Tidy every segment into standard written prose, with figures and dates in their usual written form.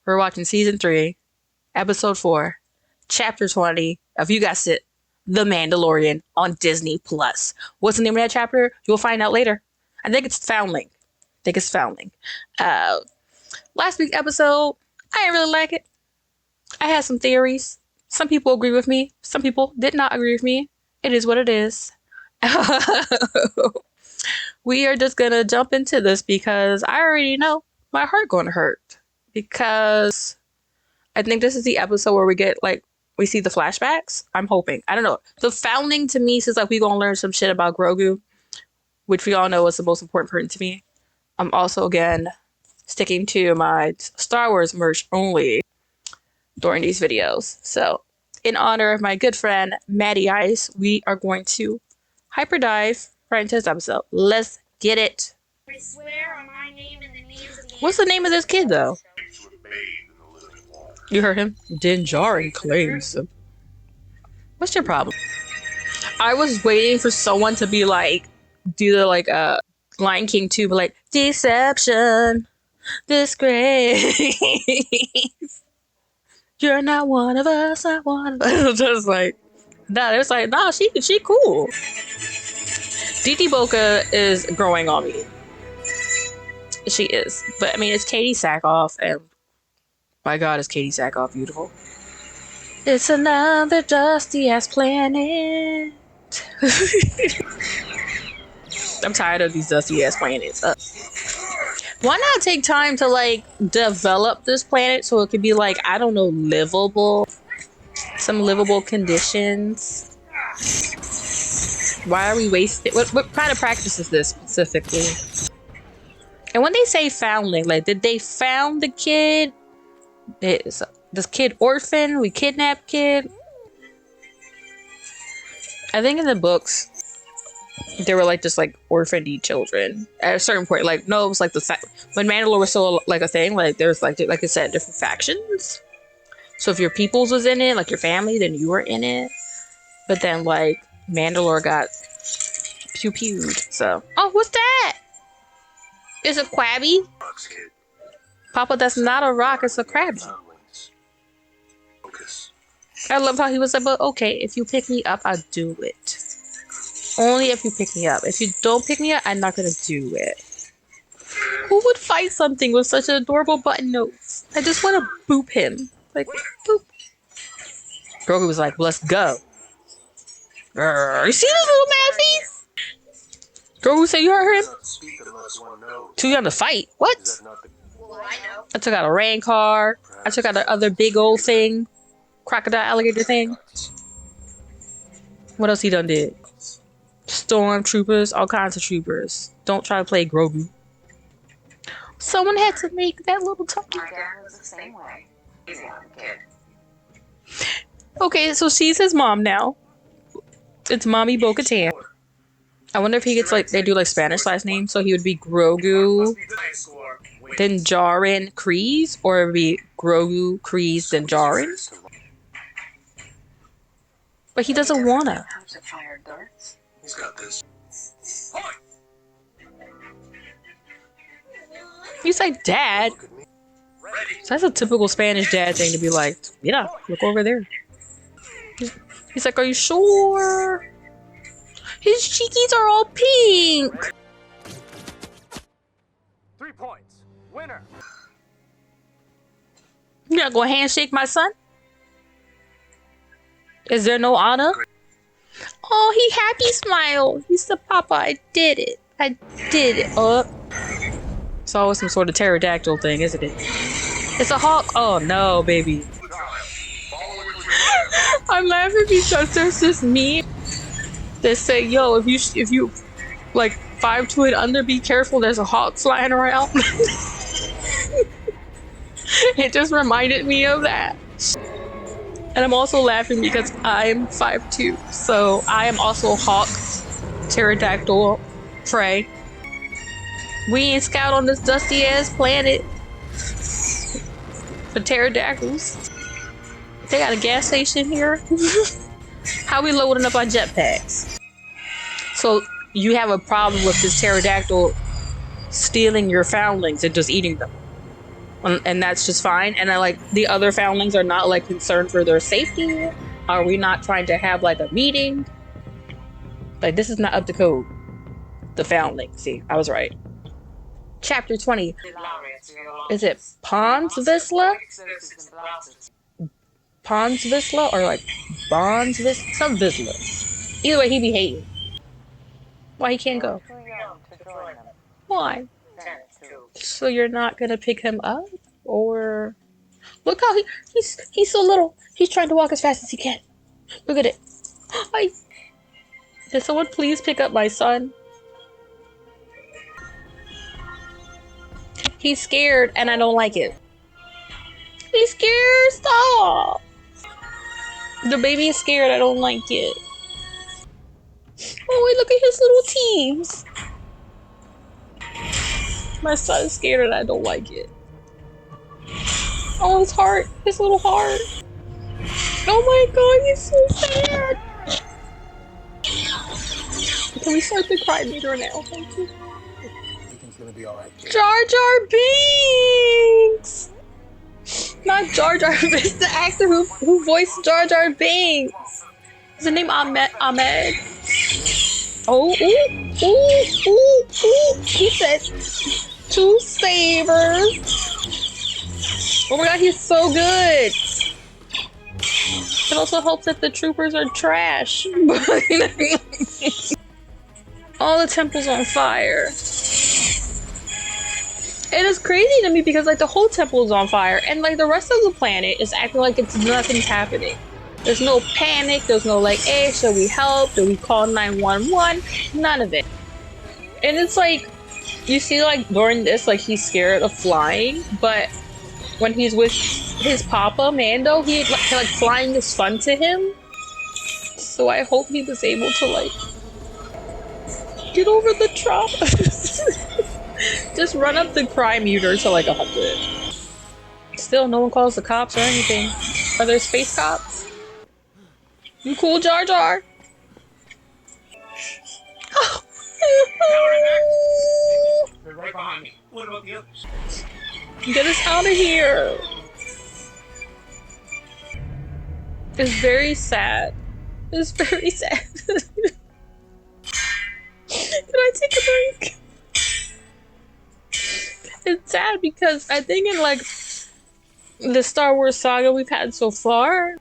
We're watching season 3, episode 4, chapter 20 of, you guessed it, The Mandalorian on Disney Plus. What's the name of that chapter? You'll find out later. I think it's Foundling. Last week's episode, I didn't really like it. I had some theories. Some people agree with me. Some people did not agree with me. It is what it is. We are just gonna jump into this because I already know my heart gonna hurt. Because I think this is the episode where we see the flashbacks. I'm hoping. I don't know. The Foundling to me says we gonna learn some shit about Grogu, which we all know is the most important person to me. I'm also, again, sticking to my Star Wars merch only during these videos. So, in honor of my good friend, Maddie Ice, we are going to hyper dive right into this episode. Let's get it. I swear on my name and the names of the What's the name of this kid, though? You heard him? Djarin claims him. What's your problem? I was waiting for someone to be like, do the Lion King 2, but like, deception, disgrace. You're not one of us, not one of us. Just like, nah, it's like, nah, she cool. DD Boca is growing on me. She is. But I mean, it's Katie Sackhoff, and my God, is Katie Sackhoff beautiful. It's another dusty ass planet. I'm tired of these dusty ass planets. Why not take time to develop this planet so it could be I don't know, livable? Some livable conditions. Why are we wasting? What kind of practice is this specifically? And when they say foundling, did they found the kid? Is this kid orphan? We kidnapped kid? I think in the books they were just orphaned children at a certain point. No, it was when Mandalore was still a thing. There was like I said, different factions. So if your peoples was in it, your family, then you were in it. But then Mandalore got pew pewed. So what's that? It's a crabby. Papa, that's not a rock. It's a crabby. I love how he was like, but okay, if you pick me up, I'll do it. Only if you pick me up. If you don't pick me up, I'm not gonna do it. Who would fight something with such an adorable button nose? I just want to boop him. Boop. Grogu was like, let's go. You see this little man face? Grogu said you heard him? Too young to fight. What? Well, I know. I took out a rain car. I took out the other big old thing. Crocodile alligator thing. What else he done did? Stormtroopers, all kinds of troopers. Don't try to play Grogu. Someone had to make that little talkie. My dad was the same way. Easy on the kid. Okay, so she's his mom now. It's Mommy Bo-Katan. I wonder if he gets they do Spanish last name, so he would be Grogu, then Djarin Kryze, or it would be Grogu Kryze then Djarin. But he doesn't wanna. He's got this. He's like, Dad. So that's a typical Spanish dad thing to be like, yeah, look over there. He's like, are you sure? His cheekies are all pink. 3 points. Winner. You're not gonna handshake my son? Is there no honor? Oh, he happy smile. He said, Papa, I did it. I did it. It's always some sort of pterodactyl thing, isn't it? It's a hawk. Oh no, baby. I'm laughing because there's this meme that say, yo, if you 5'2" and under, be careful, there's a hawk flying around. It just reminded me of that. And I'm also laughing because I'm 5'2", so I am also hawk, pterodactyl, prey. We ain't scout on this dusty ass planet for pterodactyls. They got a gas station here. How we loading up our jetpacks? So you have a problem with this pterodactyl stealing your foundlings and just eating them. And that's just fine. And I like the other foundlings are not like concerned for their safety. Are we not trying to have like a meeting? Like this is not up to code. The foundling. See, I was right. Chapter 20. Is it Ponsvisla? Ponsvisla or like Bonsvisla? Some Visla. Either way, he be hating. Why he can't go? Why? So you're not gonna pick him up? Or look how he's so little. He's trying to walk as fast as he can. Look at it. Did someone please pick up my son? He's scared and I don't like it. He's scared. Stop. The baby is scared. I don't like it. Oh, wait, look at his little teeth. My son's scared and I don't like it. Oh, his heart. His little heart. Oh my god, he's so sad. Can we start the cry meter now? Thank you. Everything's gonna be alright. Jar Jar Binks! Not Jar Jar Binks, the actor who voiced Jar Jar Binks. Is his name Ahmed? Oh, ooh, ooh, ooh, ooh. He said 2 sabers. Oh my god, he's so good. It also helps that the troopers are trash. All the temple's on fire. It is crazy to me because like the whole temple is on fire and like the rest of the planet is acting like it's nothing's happening. There's no panic, there's no like, hey, should we help? Do we call 911? None of it. And it's like, you see like during this, like he's scared of flying, but when he's with his papa, Mando, he like flying is fun to him. So I hope he was able to like get over the trauma. Just run up the crime meter to like 100. Still, no one calls the cops or anything. Are there space cops? You cool, Jar Jar? They're right behind me. What about the others? Get us out of here. It's very sad. It's very sad. Can I take a break? It's sad because I think in like the Star Wars saga we've had so far,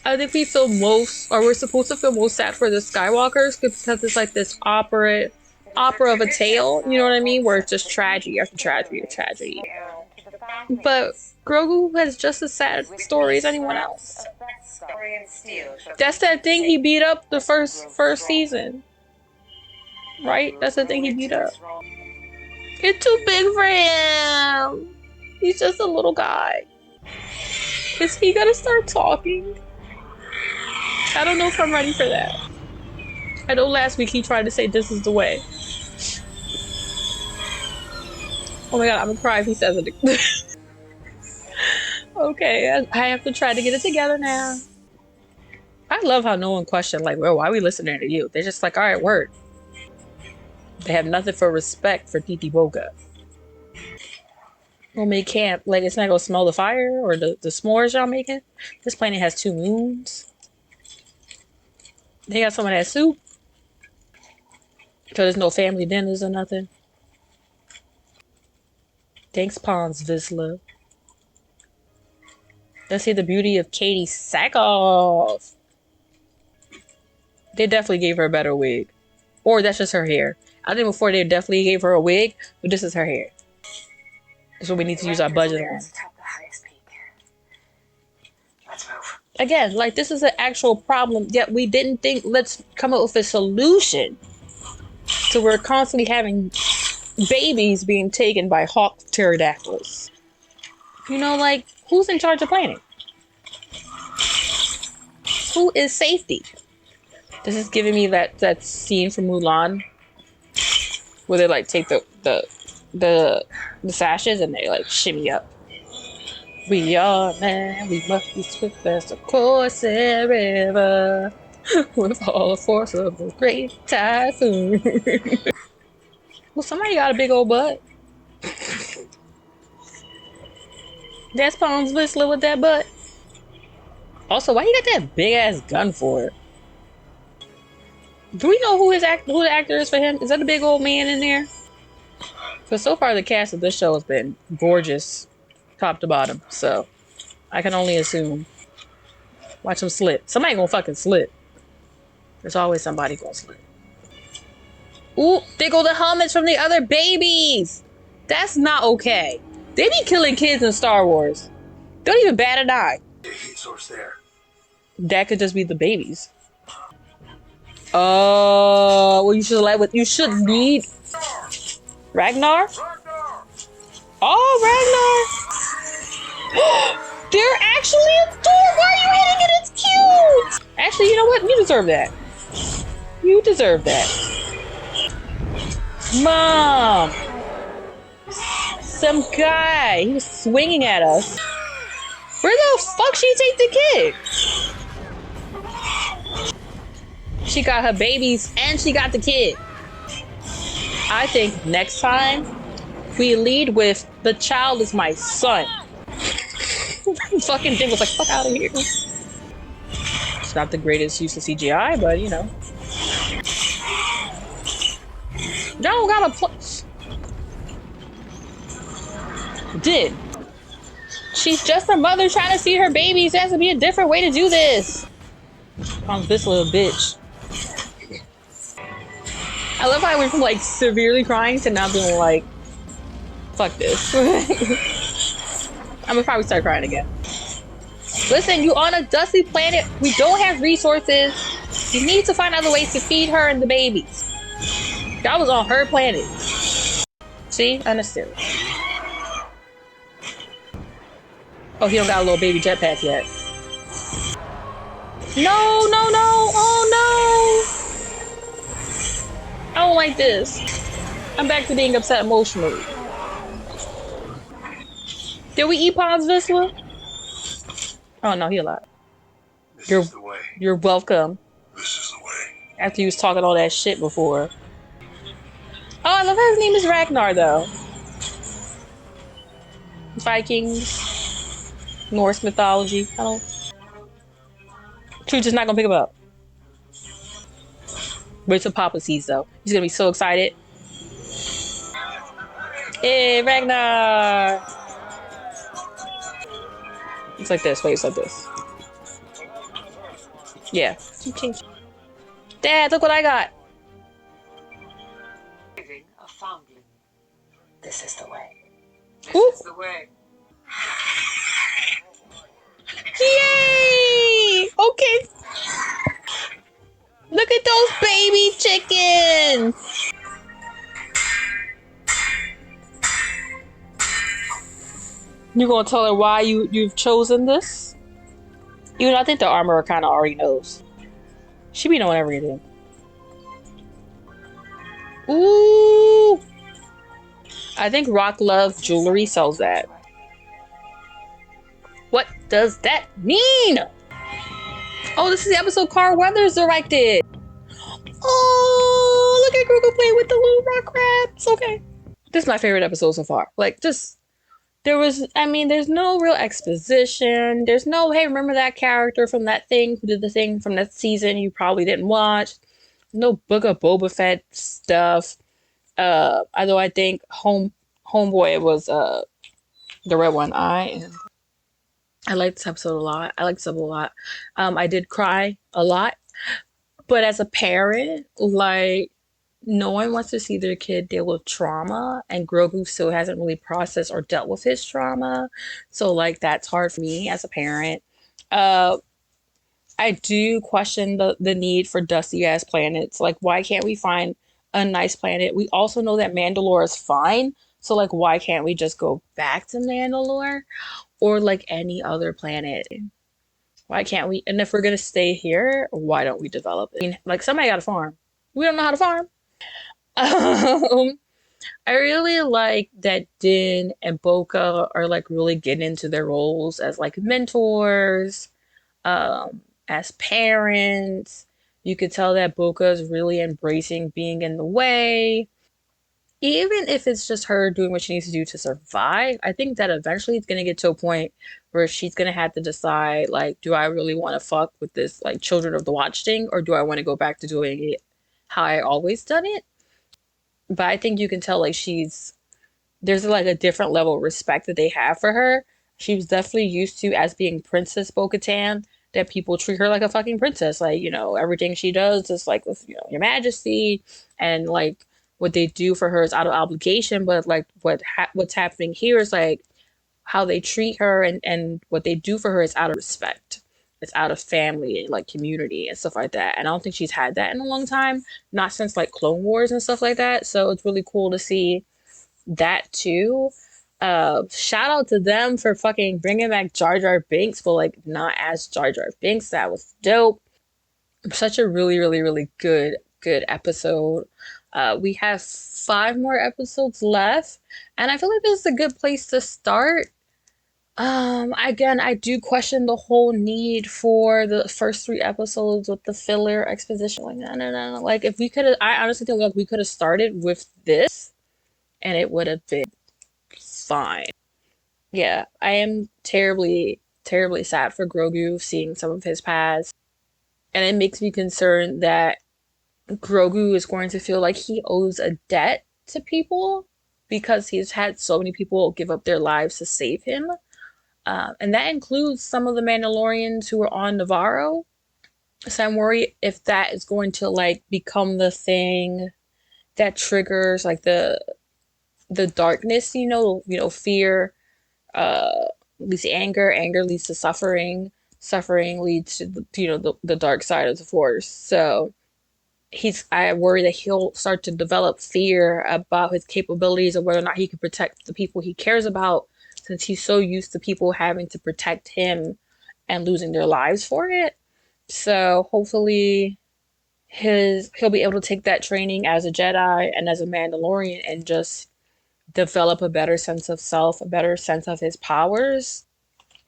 I think we feel most, or we're supposed to feel most sad for the Skywalkers because it's like this opera of a tale, you know what I mean? Where it's just tragedy after tragedy after tragedy. But Grogu has just as sad story as anyone else. That's that thing he beat up the first season. Right? That's the thing he beat up. It's too big for him. He's just a little guy. Is he gonna start talking? I don't know if I'm ready for that. I know last week he tried to say this is the way. Oh my god, I'm gonna cry if he says it. Okay, I have to try to get it together now. I love how no one questioned, like, well, why are we listening to you? They're just like, alright, word. They have nothing for respect for Titi Boga. We'll make camp. Like, it's not gonna smell the fire or the s'mores y'all making. This planet has 2 moons. They got some of that soup. So there's no family dinners or nothing. Thanks, Pons Vizsla. Let's see the beauty of Katie Sackhoff. They definitely gave her a better wig. Or that's just her hair. I think before they definitely gave her a wig, but this is her hair. That's what we need to use our budget on. Let's move. Again, like this is an actual problem, yet we didn't think, let's come up with a solution. So we're constantly having babies being taken by hawk pterodactyls. You know, like, who's in charge of planning? Who is safety? This is giving me that scene from Mulan where they like take the sashes and they like shimmy up. We are man, we must be swift as the coursing river, with all the force of a great typhoon. Well, somebody got a big old butt. That's Pong's whistler with that butt. Also, why you got that big ass gun for? Do we know who the actor is for him? Is that a big old man in there? Because so far the cast of this show has been gorgeous, top to bottom. So I can only assume. Watch him slip. Somebody gonna fucking slip. There's always somebody gonna slip. Ooh, there go the helmets from the other babies. That's not okay. They be killing kids in Star Wars. Don't even bat an eye. Heat source there. That could just be the babies. Oh, well, you should let with. You should lead. Ragnar? Oh, Ragnar! They're actually a door. Why are you hitting it? It's cute. Actually, you know what? You deserve that. You deserve that. Mom! Some guy. He was swinging at us. Where the fuck she take the kid? She got her babies and she got the kid. I think next time we lead with the child is my son. Fucking thing was like, fuck out of here. It's not the greatest use of CGI, but you know. Y'all got a plus. Did. She's just her mother trying to see her babies. There has to be a different way to do this. On this little bitch. I love how I went from like severely crying to now being like, fuck this. I'm gonna probably start crying again. Listen, you on a dusty planet. We don't have resources. You need to find other ways to feed her and the babies. That was on her planet. See? Understood. Oh, he don't got a little baby jetpack yet. No, no, no. Oh, no. I don't like this. I'm back to being upset emotionally. Did we eat Pond's Visla? Oh, no, he alive. You're welcome. This is the way. After he was talking all that shit before. Oh, I love how his name is Ragnar, though. Vikings. Norse mythology. I don't... Truth is not gonna pick him up. Wait till Papa sees, though. He's gonna be so excited. Hey, Ragnar! It's like this. Wait, it's like this. Yeah. Dad, look what I got. A foundling. This is the way. Ooh. This is the way. Yay! Okay. Look at those baby chickens. You gonna tell her why you've chosen this? Even though I think the armorer kind of already knows. She be knowing everything. Ooh! I think Rock Love Jewelry sells that. What does that mean? Oh, this is the episode Carl Weathers directed. Oh, look at Grogu playing with the little rock crabs. Okay. This is my favorite episode so far. Like, just... there's no real exposition. There's no, hey, remember that character from that thing who did the thing from that season you probably didn't watch. No Book of Boba Fett stuff. Although I think Homeboy was the red one. I like this episode a lot. I like this episode a lot. I did cry a lot. But as a parent, like, no one wants to see their kid deal with trauma, and Grogu still hasn't really processed or dealt with his trauma. So, like, that's hard for me as a parent. I do question the need for dusty ass planets. Like, why can't we find a nice planet? We also know that Mandalore is fine. So, like, why can't we just go back to Mandalore or like any other planet? Why can't we? And if we're gonna stay here, why don't we develop it? I mean, like, somebody got to farm. We don't know how to farm. I really like that Din and Boka are like really getting into their roles as like mentors, as parents. You could tell that Boka is really embracing being in the way. even if it's just her doing what she needs to do to survive, I think that eventually it's gonna get to a point where she's gonna have to decide, like, do I really want to fuck with this like Children of the Watch thing, or do I want to go back to doing it how I always done it? But I think you can tell like there's like a different level of respect that they have for her. She was definitely used to as being Princess Bo-Katan, that people treat her like a fucking princess. Like, everything she does is like with, Your Majesty, and like what they do for her is out of obligation. But like what's happening here is like how they treat her and what they do for her is out of respect. It's out of family and like community and stuff like that. And I don't think she's had that in a long time, not since like Clone Wars and stuff like that. So it's really cool to see that too. Shout out to them for fucking bringing back Jar Jar Binks, but like not as Jar Jar Binks. That was dope. Such a really, really, really good episode. We have 5 more episodes left, and I feel like this is a good place to start. Again, I do question the whole need for the first 3 episodes with the filler exposition. Like, no, no, no. Like, if we could have, I honestly think like we could have started with this, and it would have been fine. Yeah, I am terribly, terribly sad for Grogu seeing some of his past. And it makes me concerned that Grogu is going to feel like he owes a debt to people because he's had so many people give up their lives to save him. And that includes some of the Mandalorians who are on Navarro. So I'm worried if that is going to like become the thing that triggers like the darkness, fear leads to anger, anger leads to suffering, suffering leads to the dark side of the force. So I worry that he'll start to develop fear about his capabilities, or whether or not he can protect the people he cares about, since he's so used to people having to protect him and losing their lives for it. So hopefully he'll be able to take that training as a Jedi and as a Mandalorian and just develop a better sense of self, a better sense of his powers.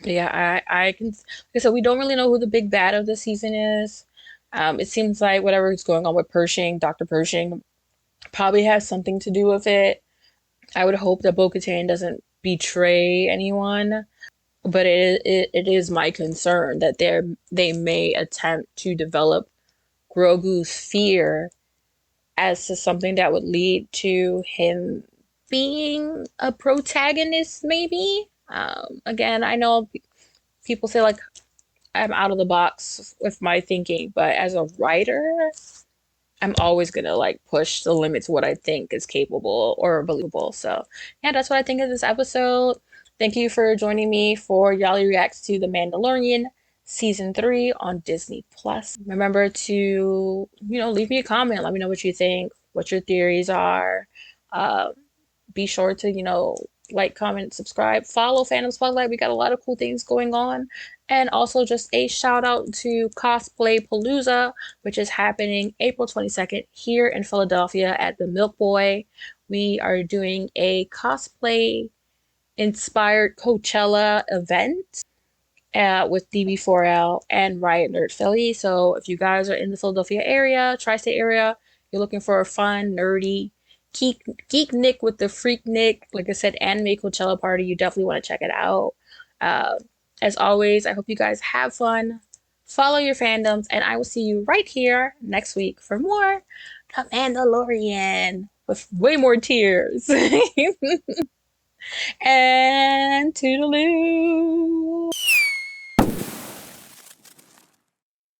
Yeah, I can. Like I said, we don't really know who the big bad of the season is. It seems like whatever is going on with Pershing, Dr. Pershing, probably has something to do with it. I would hope that Bo-Katan doesn't betray anyone, but it is my concern that they may attempt to develop Grogu's fear as to something that would lead to him being a protagonist, maybe. Again, I know people say like I'm out of the box with my thinking, but as a writer, I'm always gonna like push the limits of what I think is capable or believable. So yeah, that's what I think of this episode. Thank you for joining me for Yali Reacts to The Mandalorian Season 3 on Disney Plus. Remember to, leave me a comment. Let me know what you think, what your theories are. Be sure to, like, comment, subscribe, follow Fandom Spotlite. We got a lot of cool things going on. And also just a shout out to Cosplay Palooza, which is happening April 22nd here in Philadelphia at the Milk Boy. We are doing a cosplay inspired Coachella event with DB4L and Riot Nerd Philly. So if you guys are in the Philadelphia area, tri-state area, you're looking for a fun, nerdy, geek Nick with the freak Nick, like I said, anime Coachella party, you definitely want to check it out. As always, I hope you guys have fun, follow your fandoms, and I will see you right here next week for more The Mandalorian with way more tears. And toodaloo.